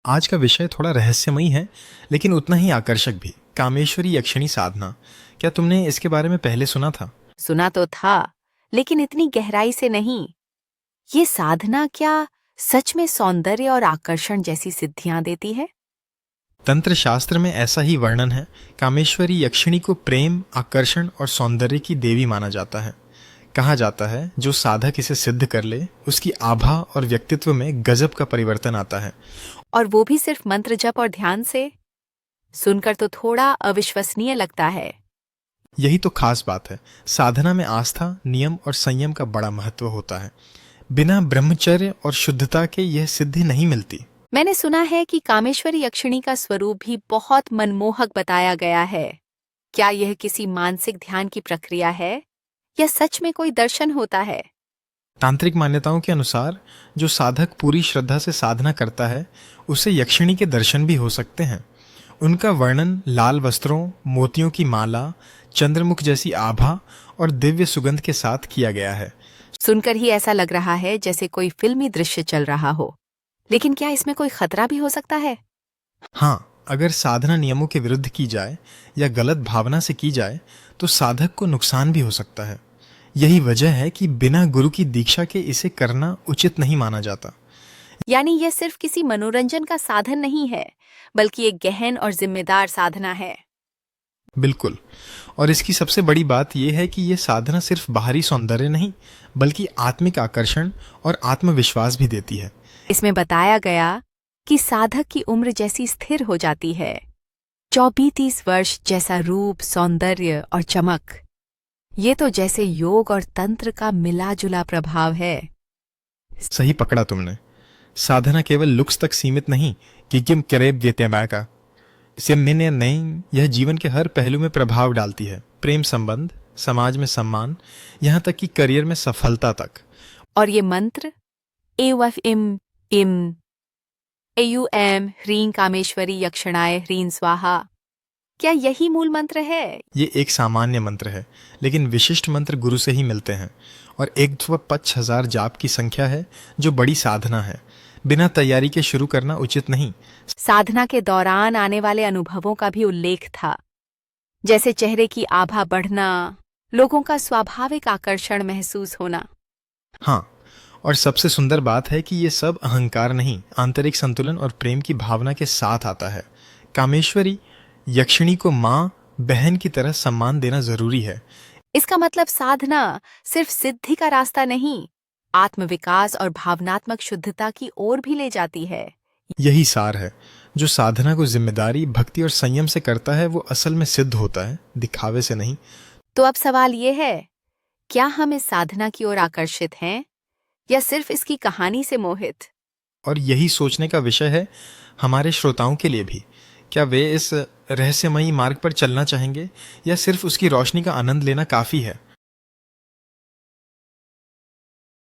आज का विषय थोड़ा रहस्यमयी है, लेकिन उतना ही आकर्षक भी। कामेश्वरी यक्षिणी साधना। क्या तुमने इसके बारे में पहले सुना था? सुना तो था, लेकिन इतनी गहराई से नहीं। ये साधना क्या सच में सौंदर्य और आकर्षण जैसी सिद्धियां देती है? तंत्र शास्त्र में ऐसा ही वर्णन है। कामेश्वरी यक्षिणी को प्रेम, आकर्षण और सौंदर्य की देवी माना जाता है। कहा जाता है जो साधक इसे सिद्ध कर ले, उसकी आभा और व्यक्तित्व में गजब का परिवर्तन आता है। और वो भी सिर्फ मंत्र जप और ध्यान से? सुनकर तो थोड़ा अविश्वसनीय लगता है। यही तो खास बात है। साधना में आस्था, नियम और संयम का बड़ा महत्व होता है। बिना ब्रह्मचर्य और शुद्धता के यह सिद्धि नहीं मिलती। मैंने सुना है कि कामेश्वरी यक्षिणी का स्वरूप भी बहुत मनमोहक बताया गया है। क्या यह किसी मानसिक ध्यान की प्रक्रिया है या सच में कोई दर्शन होता है? तांत्रिक मान्यताओं के अनुसार जो साधक पूरी श्रद्धा से साधना करता है, उसे यक्षिणी के दर्शन भी हो सकते हैं। उनका वर्णन लाल वस्त्रों, मोतियों की माला, चंद्रमुख जैसी आभा और दिव्य सुगंध के साथ किया गया है। सुनकर ही ऐसा लग रहा है जैसे कोई फिल्मी दृश्य चल रहा हो। लेकिन क्या इसमें कोई खतरा भी हो सकता है? हाँ, अगर साधना नियमों के विरुद्ध की जाए या गलत भावना से की जाए तो साधक को नुकसान भी हो सकता है। यही वजह है कि बिना गुरु की दीक्षा के इसे करना उचित नहीं माना जाता। यानी यह सिर्फ किसी मनोरंजन का साधन नहीं है, बल्कि एक गहन और जिम्मेदार साधना है। बिल्कुल। और इसकी सबसे बड़ी बात यह है कि यह साधना सिर्फ बाहरी सौंदर्य नहीं, बल्कि आत्मिक आकर्षण और आत्मविश्वास भी देती है। इसमें बताया गया कि साधक की उम्र जैसी स्थिर हो जाती है। 24-30 वर्ष जैसा रूप, सौंदर्य और चमक। ये तो जैसे योग और तंत्र का मिला जुला प्रभाव है। सही पकड़ा तुमने। साधना केवल लुक्स तक सीमित नहीं कि किम करेब व्यत्यय का सिम्मिन्य नहीं, यह जीवन के हर पहलू में प्रभाव डालती है। प्रेम संबंध, समाज में सम्मान, यहाँ तक कि करियर में सफलता तक। और ये मंत्र एवफ इम इम एयू ह्रीं कामेश्वरी यक्षणाय ह्रीं स्वाहा, क्या यही मूल मंत्र है? ये एक सामान्य मंत्र है, लेकिन विशिष्ट मंत्र गुरु से ही मिलते हैं। और 1,50,000 जाप की संख्या है, जो बड़ी साधना है। बिना तैयारी के शुरू करना उचित नहीं। साधना के दौरान आने वाले अनुभवों का भी उल्लेख था, जैसे चेहरे की आभा बढ़ना, लोगों का स्वाभाविक आकर्षण महसूस होना। हाँ, और सबसे सुंदर बात है कि ये सब अहंकार नहीं, आंतरिक संतुलन और प्रेम की भावना के साथ आता है। कामेश्वरी यक्षिणी को माँ, बहन की तरह सम्मान देना जरूरी है। इसका मतलब साधना सिर्फ सिद्धि का रास्ता नहीं, आत्मविकास और भावनात्मक शुद्धता की ओर भी ले जाती है। यही सार है। जो साधना को जिम्मेदारी, भक्ति और संयम से करता है, वो असल में सिद्ध होता है, दिखावे से नहीं। तो अब सवाल ये है, क्या हम इस साधना की ओर आकर्षित हैं या सिर्फ इसकी कहानी से मोहित? और यही सोचने का विषय है हमारे श्रोताओं के लिए भी। क्या वे इस रहस्यमयी मार्ग पर चलना चाहेंगे या सिर्फ उसकी रोशनी का आनंद लेना काफ़ी है?